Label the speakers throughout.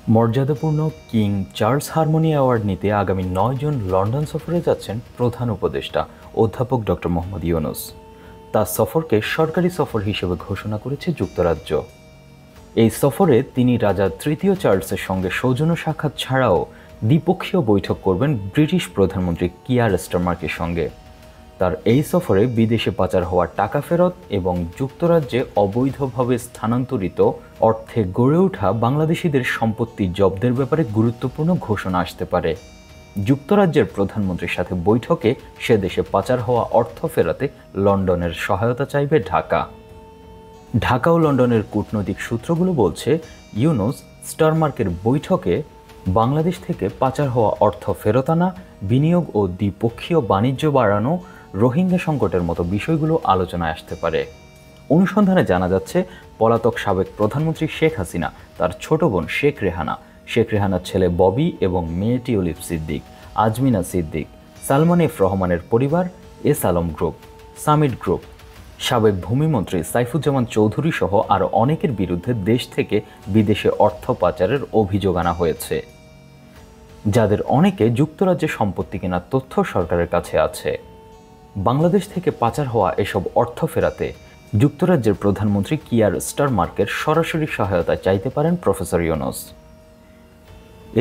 Speaker 1: মর্যাদাপূর্ণ king Charles harmony award নিতে আগামী ৯ জুন লন্ডন সফরে যাচ্ছেন প্রধান উপদেষ্টা অধ্যাপক ডক্টর মোহাম্মদ ইউনূস। তার সফরকে সরকারি সফর হিসেবে ঘোষণা করেছে যুক্তরাজ্য। এই সফরে তিনি রাজা তৃতীয় চার্লসের সঙ্গে সৌজন্য সাক্ষাৎ ছাড়াও দ্বিপক্ষীয় বৈঠক করবেন ব্রিটিশ প্রধানমন্ত্রী কিয়ার স্টারমারের সঙ্গে। তার এই সফরে বিদেশে পাচার হওয়া টাকা ফেরত এবং যুক্তরাজ্যে অবৈধভাবে স্থানান্তরিত অর্থে গড়ে ওঠা বাংলাদেশিদের সম্পত্তি জব্দের ব্যাপারে গুরুত্বপূর্ণ ঘোষণা আসতে পারে। যুক্তরাজ্যের প্রধানমন্ত্রীর সাথে বৈঠকে সে দেশে পাচার হওয়া অর্থ ফেরাতে লন্ডনের সহায়তা চাইবে ঢাকা ও লন্ডনের কূটনৈতিক সূত্রগুলো বলছে, ইউনূস স্টারমার্কের বৈঠকে বাংলাদেশ থেকে পাচার হওয়া অর্থ ফেরত আনা, বিনিয়োগ ও দ্বিপক্ষীয় বাণিজ্য বাড়ানো, রোহিঙ্গা সংকটের মতো বিষয়গুলো আলোচনায় আসতে পারে। অনুসন্ধানে জানা যাচ্ছে, পলাতক সাবেক প্রধানমন্ত্রী শেখ হাসিনা, তার ছোট বোন শেখ রেহানার ছেলে ববি এবং মেয়েটি অলিভ সিদ্দিক, আজমিনা সিদ্দিক, সালমান এফ রহমানের পরিবার, S Alam group, summit group, সাবেক ভূমিমন্ত্রী সাইফুজ্জামান চৌধুরী সহ আরও অনেকের বিরুদ্ধে দেশ থেকে বিদেশে অর্থ পাচারের অভিযোগ আনা হয়েছে, যাদের অনেকে যুক্তরাজ্যে সম্পত্তি কেনার তথ্য সরকারের কাছে আছে। বাংলাদেশ থেকে পাচার হওয়া এসব অর্থ ফেরাতে যুক্তরাজ্যের প্রধানমন্ত্রী কিয়ার স্টারমার্কের সরাসরি সহায়তা চাইতে পারেন প্রফেসর ইউনূস।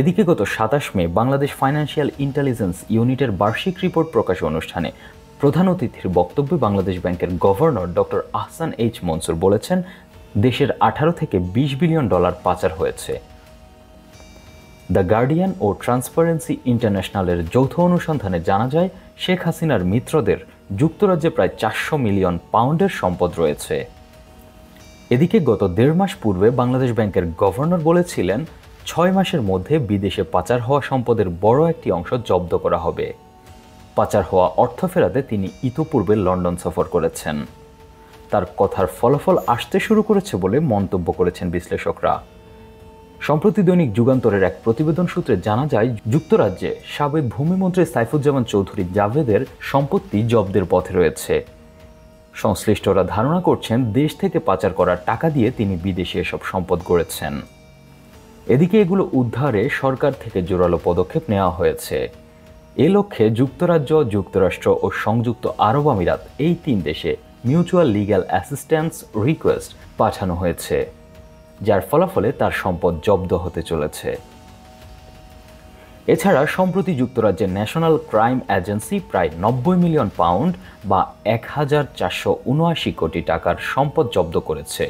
Speaker 1: এদিকে গত ২৭ মে বাংলাদেশ ফাইন্যান্সিয়াল ইন্টেলিজেন্স ইউনিটের বার্ষিক রিপোর্ট প্রকাশ অনুষ্ঠানে প্রধান অতিথির বক্তব্যে বাংলাদেশ ব্যাংকের governor doctor Ahsan H Mansur বলেছেন, দেশের 18 থেকে 20 বিলিয়ন ডলার পাচার হয়েছে। দ্য গার্ডিয়ান ও ট্রান্সপারেন্সি ইন্টারন্যাশনালের যৌথ অনুসন্ধানে জানা যায়, শেখ হাসিনার মিত্রদের যুক্তরাজ্যে প্রায় 400 মিলিয়ন পাউন্ডের সম্পদ রয়েছে। এদিকে গত 1.5 মাস পূর্বে বাংলাদেশ ব্যাংকের গভর্নর বলেছিলেন, 6 মাসের মধ্যে বিদেশে পাচার হওয়া সম্পদের বড় একটি অংশ জব্দ করা হবে। পাচার হওয়া অর্থ ফেরাতে তিনি ইতোপূর্বে লন্ডন সফর করেছেন। তার কথার ফলাফল আসতে শুরু করেছে বলে মন্তব্য করেছেন বিশ্লেষকরা। সম্প্রতি দৈনিক যুগান্তরের এক প্রতিবেদন সূত্রে জানা যায়, যুক্তরাজ্যে সাবেক ভূমিমন্ত্রী সাইফুজ্জামান চৌধুরী জাভেদের সম্পত্তি জব্দের পথে রয়েছে। সংশ্লিষ্টরা ধারণা করছেন, দেশ থেকে পাচার করার টাকা দিয়ে তিনি বিদেশে এসব সম্পদ গড়েছেন। এদিকে এগুলো উদ্ধারে সরকার থেকে জোরালো পদক্ষেপ নেওয়া হয়েছে। এ লক্ষ্যে যুক্তরাজ্য, যুক্তরাষ্ট্র ও সংযুক্ত আরব আমিরাত, এই 3 দেশে মিউচুয়াল লিগ্যাল অ্যাসিস্ট্যান্স রিকোয়েস্ট পাঠানো হয়েছে, যার ফলাফলে তার সম্পদ জব্দ হতে চলেছে। এছাড়া সম্প্রতি যুক্তরাজ্যের ন্যাশনাল ক্রাইম এজেন্সি প্রায় 90 মিলিয়ন পাউন্ড বা 1479 কোটি টাকার সম্পদ জব্দ করেছে,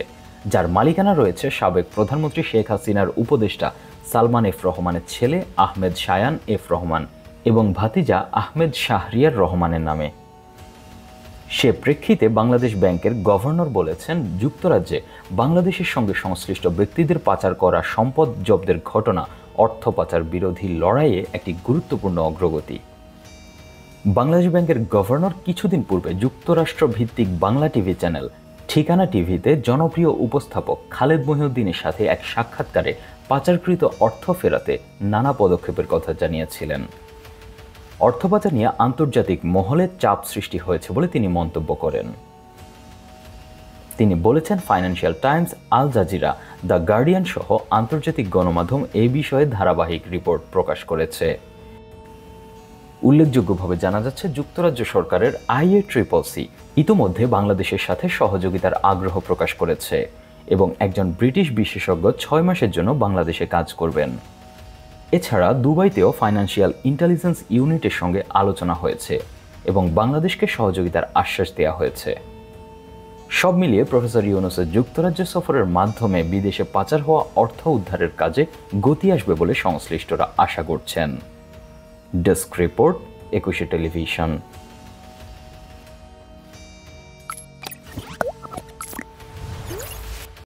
Speaker 1: যার মালিকানা রয়েছে সাবেক প্রধানমন্ত্রী শেখ হাসিনার উপদেষ্টা সালমান এফ রহমানের ছেলে আহমেদ শায়ান এফ রহমান এবং ভাতিজা আহমেদ শাহরিয়ার রহমানের নামে। সে প্রেক্ষিতে বাংলাদেশ ব্যাংকের গভর্নর বলেছেন, যুক্তরাজ্যে বাংলাদেশের সঙ্গে সংশ্লিষ্ট ব্যক্তিদের পাচার করা সম্পদ জব্দের ঘটনা অর্থ পাচার বিরোধী লড়াইয়ে একটি গুরুত্বপূর্ণ অগ্রগতি। বাংলাদেশ ব্যাংকের গভর্নর কিছুদিন পূর্বে যুক্তরাষ্ট্র ভিত্তিক বাংলা টিভি চ্যানেল ঠিকানা টিভিতে জনপ্রিয় উপস্থাপক খালেদ মহিউদ্দিনের সাথে এক সাক্ষাৎকারে পাচারকৃত অর্থ ফেরাতে নানা পদক্ষেপের কথা জানিয়েছিলেন। অর্থ পাচার নিয়ে আন্তর্জাতিক মহলে চাপ সৃষ্টি হয়েছে বলে তিনি মন্তব্য করেন। তিনি বলেছেন, Financial Times, Al Jazeera, the Guardian সহ আন্তর্জাতিক গণমাধ্যম এই বিষয়ে ধারাবাহিক রিপোর্ট প্রকাশ করেছে। উল্লেখযোগ্যভাবে জানা যাচ্ছে, যুক্তরাজ্য সরকারের IACCC ইতোমধ্যে বাংলাদেশের সাথে সহযোগিতার আগ্রহ প্রকাশ করেছে এবং একজন ব্রিটিশ বিশেষজ্ঞ 6 মাসের জন্য বাংলাদেশে কাজ করবেন। এছাড়া দুবাইতেও ফাইন্যান্সিয়াল ইন্টেলিজেন্স ইউনিটের সঙ্গে আলোচনা হয়েছে এবং বাংলাদেশকে সহযোগিতার আশ্বাস দেওয়া হয়েছে। সব মিলিয়ে প্রফেসর ইউনূসের যুক্তরাজ্য সফরের মাধ্যমে বিদেশে পাচার হওয়া অর্থ উদ্ধারের কাজে গতি আসবে বলে সংশ্লিষ্টরা আশা করছেন। Desk report, 21 television.